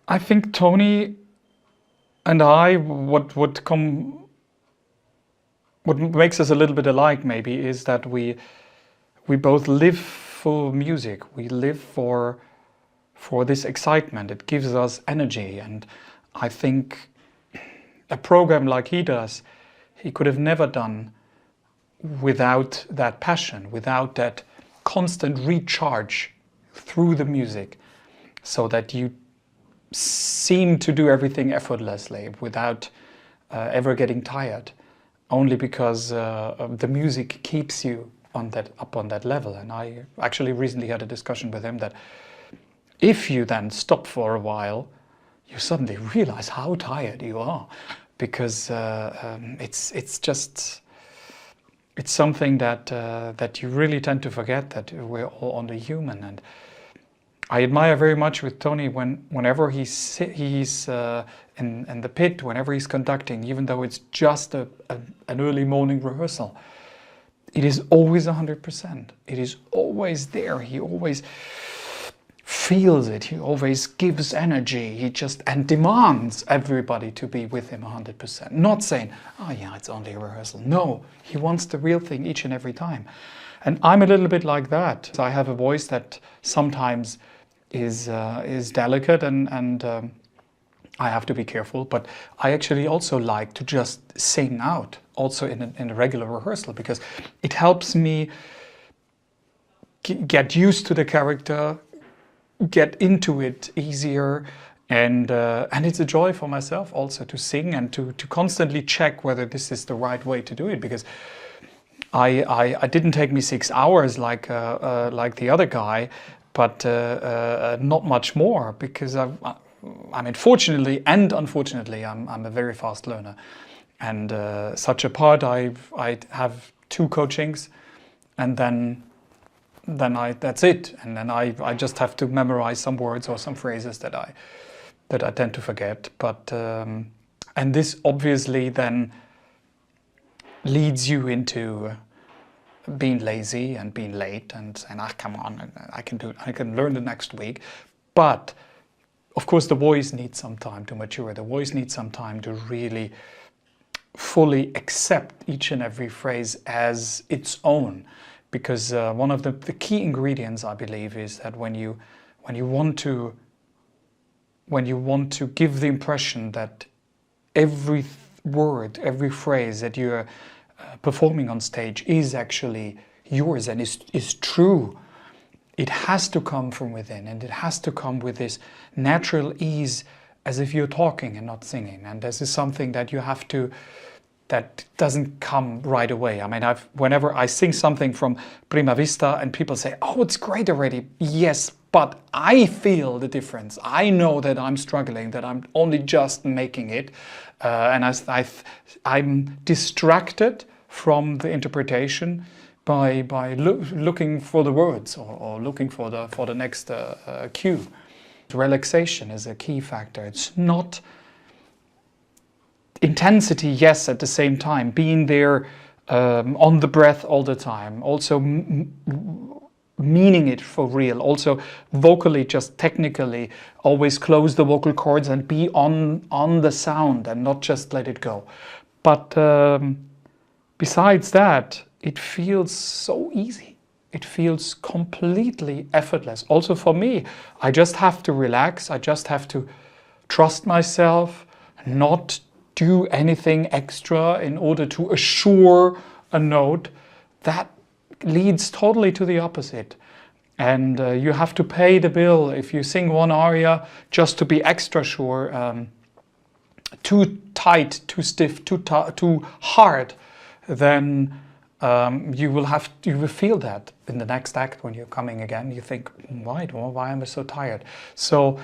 I think Tony and I, what makes us a little bit alike maybe is that we both live for music. We live for this excitement. It gives us energy, and I think a program like he does, he could have never done without that passion, without that constant recharge through the music, so that you seem to do everything effortlessly without ever getting tired, only because the music keeps you up on that level. And I actually recently had a discussion with him that if you then stop for a while, you suddenly realize how tired you are, because it's something that you really tend to forget, that we're all only human. And I admire very much with Tony whenever he's in the pit, whenever he's conducting, even though it's just an early morning rehearsal, it is always 100%. It is always there. He always feels it. He always gives energy. He just and demands everybody to be with him 100%. Not saying, "Oh yeah, it's only a rehearsal." No, he wants the real thing each and every time. And I'm a little bit like that. I have a voice that sometimes is delicate, and I have to be careful. But I actually also like to just sing out, also in a regular rehearsal, because it helps me get used to the character, get into it easier, and it's a joy for myself also to sing and to constantly check whether this is the right way to do it, because I didn't take me 6 hours like the other guy, but not much more, because I mean, fortunately and unfortunately, I'm a very fast learner, and such a part I have 2 coachings, and then that's it, and then I just have to memorize some words or some phrases that I tend to forget. But and this obviously then leads you into being lazy and being late and saying, "Ah, come on, I can do it. I can learn the next week." But of course, the voice needs some time to mature. The voice needs some time to really fully accept each and every phrase as its own, because one of the key ingredients, I believe, is that when you want to give the impression that every word, every phrase that you're performing on stage is actually yours and is true, it has to come from within, and it has to come with this natural ease, as if you're talking and not singing. And this is something that that doesn't come right away. I mean, whenever I sing something from Prima Vista and people say, "Oh, it's great already." Yes, but I feel the difference. I know that I'm struggling, that I'm only just making it, and I'm distracted from the interpretation by looking for the words or looking for the next cue. Relaxation is a key factor. It's not intensity, yes, at the same time, being there on the breath all the time, also meaning it for real, also vocally, just technically, always close the vocal cords and be on the sound and not just let it go. But besides that, it feels so easy. It feels completely effortless. Also for me, I just have to relax. I just have to trust myself, not do anything extra in order to assure a note. That leads totally to the opposite. And you have to pay the bill if you sing one aria just to be extra sure. Too tight, too stiff, too hard, then you will feel that in the next act when you're coming again. You think, why am I so tired? So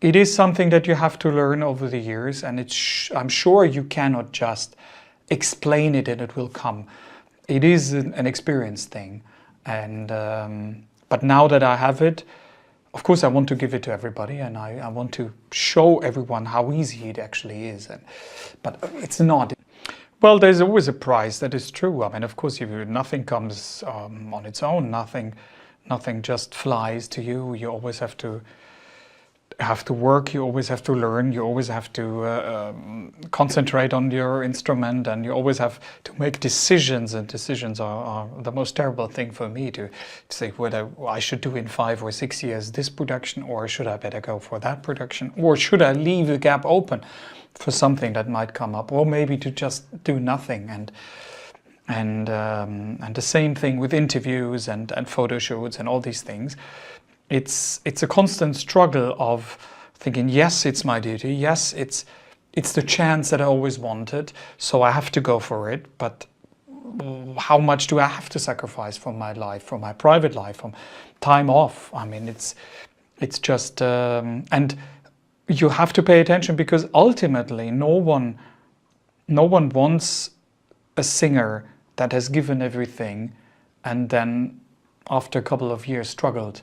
it is something that you have to learn over the years, and I'm sure you cannot just explain it and it will come. It is an experience thing, and but now that I have it, of course I want to give it to everybody, and I want to show everyone how easy it actually is. But it's not. Well, there's always a price, that is true. I mean, of course, nothing comes on its own. Nothing just flies to you. You always have to have to work, you always have to learn, you always have to concentrate on your instrument, and you always have to make decisions, and decisions are the most terrible thing for me to say whether I should do in 5 or 6 years this production, or should I better go for that production, or should I leave a gap open for something that might come up, or maybe to just do nothing. And the same thing with interviews and photo shoots and all these things. It's a constant struggle of thinking, yes, it's my duty, yes, it's the chance that I always wanted, so I have to go for it, but how much do I have to sacrifice from my life, from my private life, from time off? I mean, it's just, and you have to pay attention, because ultimately no one wants a singer that has given everything and then after a couple of years struggled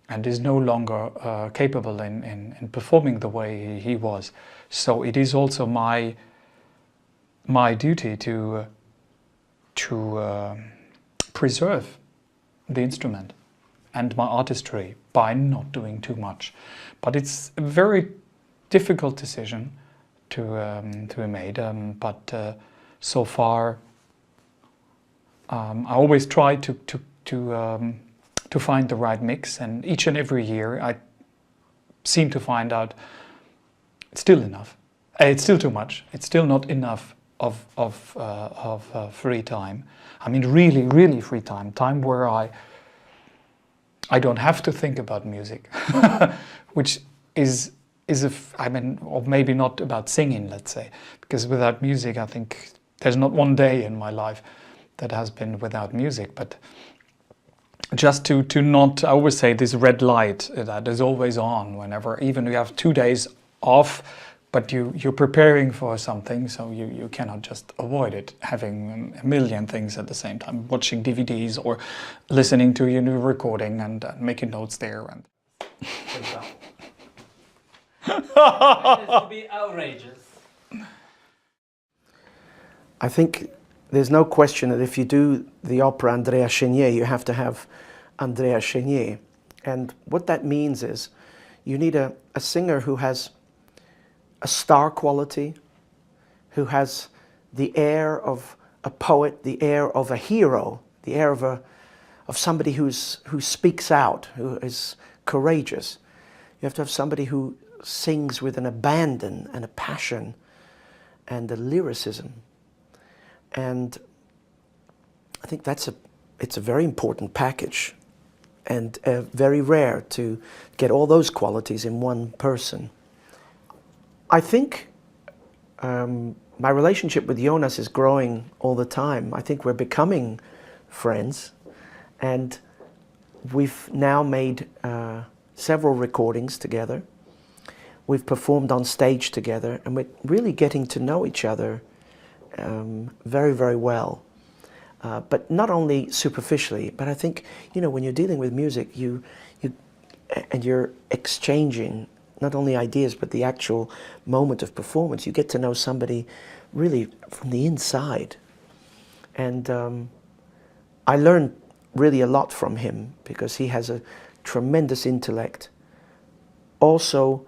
and is no longer capable in performing the way he was. So it is also my duty to preserve the instrument and my artistry by not doing too much. But it's a very difficult decision to be made. But so far, I always try to find the right mix, and each and every year I seem to find out it's still enough. It's still too much. It's still not enough of free time. I mean, really, really free time. Time where I don't have to think about music, which is I mean, or maybe not about singing, let's say, because without music, I think there's not one day in my life that has been without music. But just to not, I always say, this red light that is always on whenever, even you have 2 days off, but you're preparing for something, so you cannot just avoid it, having a million things at the same time, watching DVDs or listening to your new recording and making notes there. And to be outrageous. I think there's no question that if you do the opera Andrea Chenier, you have to have Andrea Chenier. And what that means is you need a singer who has a star quality, who has the air of a poet, the air of a hero, the air of somebody who speaks out, who is courageous. You have to have somebody who sings with an abandon and a passion and a lyricism. And I think it's a very important package, and very rare to get all those qualities in one person. I think my relationship with Jonas is growing all the time. I think we're becoming friends, and we've now made several recordings together. We've performed on stage together, and we're really getting to know each other very, very well. But not only superficially, but I think, you know, when you're dealing with music, you're exchanging not only ideas, but the actual moment of performance. You get to know somebody really from the inside. And I learned really a lot from him, because he has a tremendous intellect. Also,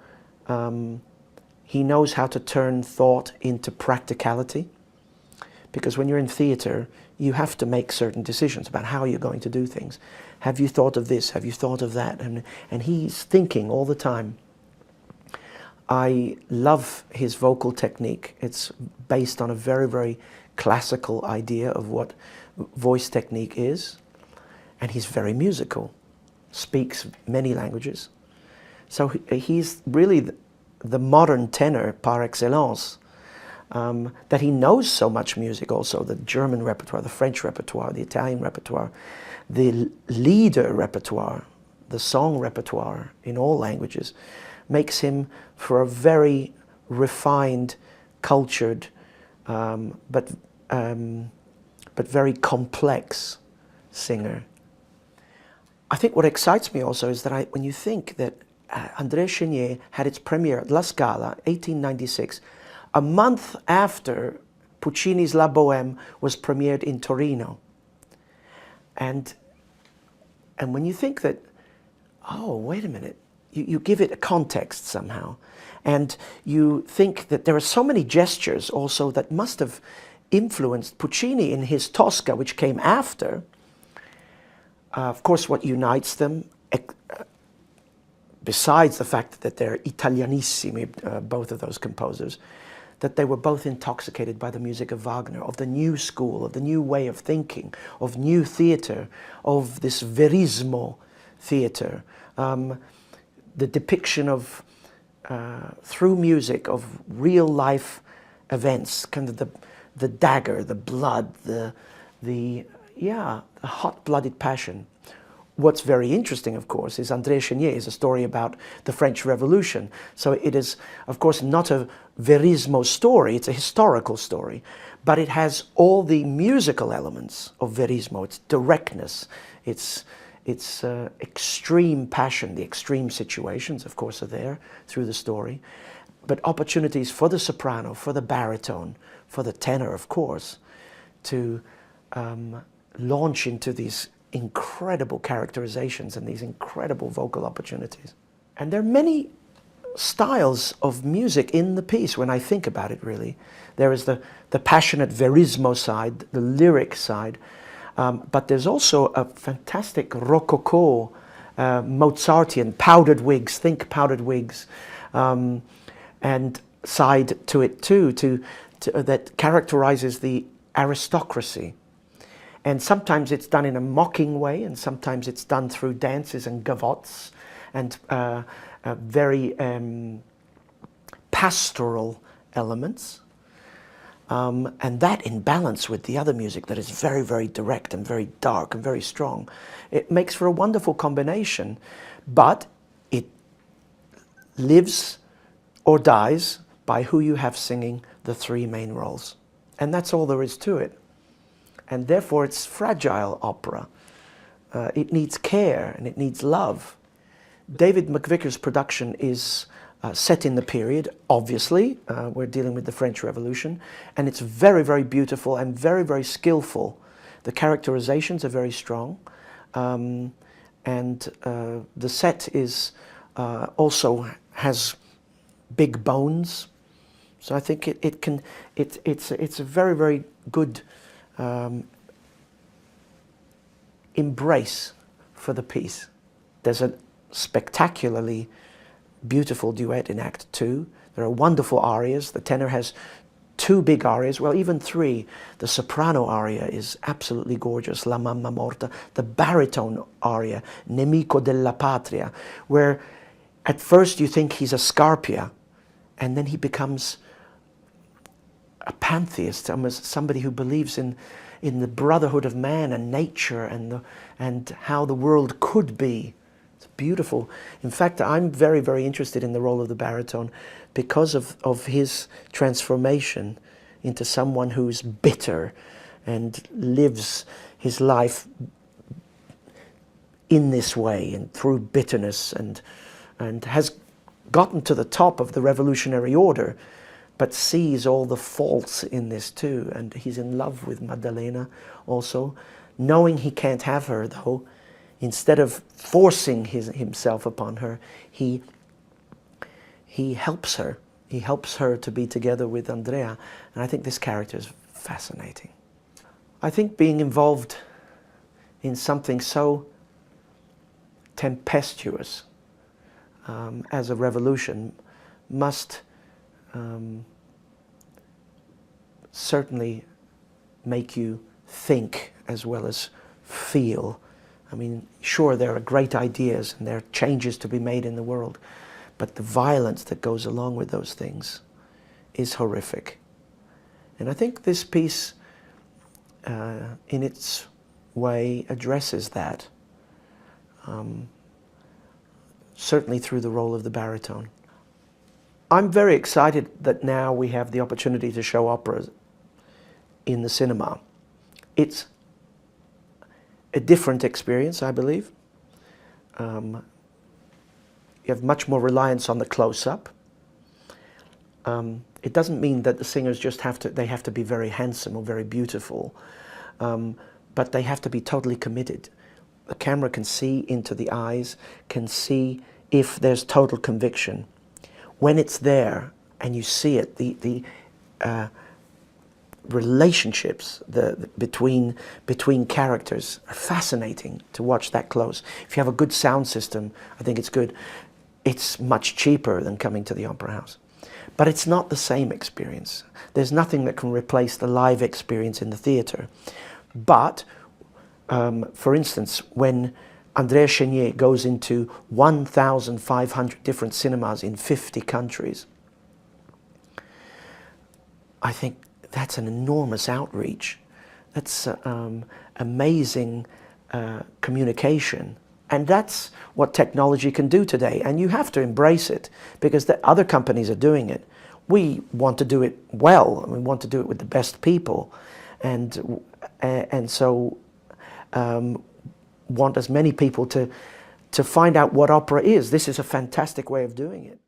he knows how to turn thought into practicality, because when you're in theater, you have to make certain decisions about how you're going to do things. Have you thought of this? Have you thought of that? And he's thinking all the time. I love his vocal technique. It's based on a very, very classical idea of what voice technique is. And he's very musical, speaks many languages. So he's really the modern tenor par excellence. That he knows so much music also, the German repertoire, the French repertoire, the Italian repertoire, the lieder repertoire, the song repertoire in all languages, makes him for a very refined, cultured, but very complex singer. I think what excites me also is that when you think that Andrea Chenier had its premiere at La Scala, 1896, a month after Puccini's La Bohème was premiered in Torino. And when you think that, oh, wait a minute, you give it a context somehow. And you think that there are so many gestures also that must have influenced Puccini in his Tosca, which came after. Of course, what unites them, besides the fact that they're Italianissimi, both of those composers, that they were both intoxicated by the music of Wagner, of the new school, of the new way of thinking, of new theatre, of this verismo theatre, the depiction of, through music, of real life events, kind of the dagger, the blood, the hot-blooded passion. What's very interesting, of course, is André Chénier is a story about the French Revolution. So it is, of course, not a verismo story, it's a historical story, but it has all the musical elements of verismo, its directness, its extreme passion, the extreme situations, of course, are there through the story, but opportunities for the soprano, for the baritone, for the tenor, of course, to launch into these incredible characterizations and these incredible vocal opportunities. And there are many styles of music in the piece when I think about it, really. There is the passionate verismo side, the lyric side, but there's also a fantastic rococo, Mozartian, powdered wigs, think powdered wigs, and side to it too, that characterizes the aristocracy. And sometimes it's done in a mocking way, and sometimes it's done through dances and gavottes and very pastoral elements. And that in balance with the other music that is very, very direct and very dark and very strong. It makes for a wonderful combination, but it lives or dies by who you have singing the three main roles. And that's all there is to it. And therefore it's fragile opera. It needs care and it needs love. David McVicker's production is set in the period, obviously. We're dealing with the French Revolution, and it's very, very beautiful and very, very skillful. The characterizations are very strong, and the set is also has big bones. So I think it's a very, very good embrace for the piece. There's a spectacularly beautiful duet in Act 2. There are wonderful arias. The tenor has two big arias, well, even three. The soprano aria is absolutely gorgeous, La Mamma Morta. The baritone aria, Nemico della Patria, where at first you think he's a Scarpia, and then he becomes a pantheist, almost somebody who believes in the brotherhood of man and nature and how the world could be. It's beautiful. In fact, I'm very, very interested in the role of the baritone because of his transformation into someone who's bitter and lives his life in this way and through bitterness and has gotten to the top of the revolutionary order, but sees all the faults in this too. And he's in love with Maddalena also. Knowing he can't have her, though, instead of forcing himself upon her, he helps her. He helps her to be together with Andrea. And I think this character is fascinating. I think being involved in something so tempestuous as a revolution must certainly make you think as well as feel. I mean, sure, there are great ideas and there are changes to be made in the world, but the violence that goes along with those things is horrific. And I think this piece, in its way, addresses that, certainly through the role of the baritone. I'm very excited that now we have the opportunity to show operas in the cinema. It's a different experience, I believe. You have much more reliance on the close-up. It doesn't mean that the singers just have to be very handsome or very beautiful, but they have to be totally committed. The camera can see into the eyes, can see if there's total conviction. When it's there and you see it, the relationships between characters are fascinating to watch that close. If you have a good sound system, I think it's good. It's much cheaper than coming to the opera house. But it's not the same experience. There's nothing that can replace the live experience in the theatre. But, for instance, when Andrea Chenier goes into 1,500 different cinemas in 50 countries, I think that's an enormous outreach. That's amazing communication. And that's what technology can do today. And you have to embrace it, because the other companies are doing it. We want to do it well, and we want to do it with the best people. And so want as many people to find out what opera is. This is a fantastic way of doing it.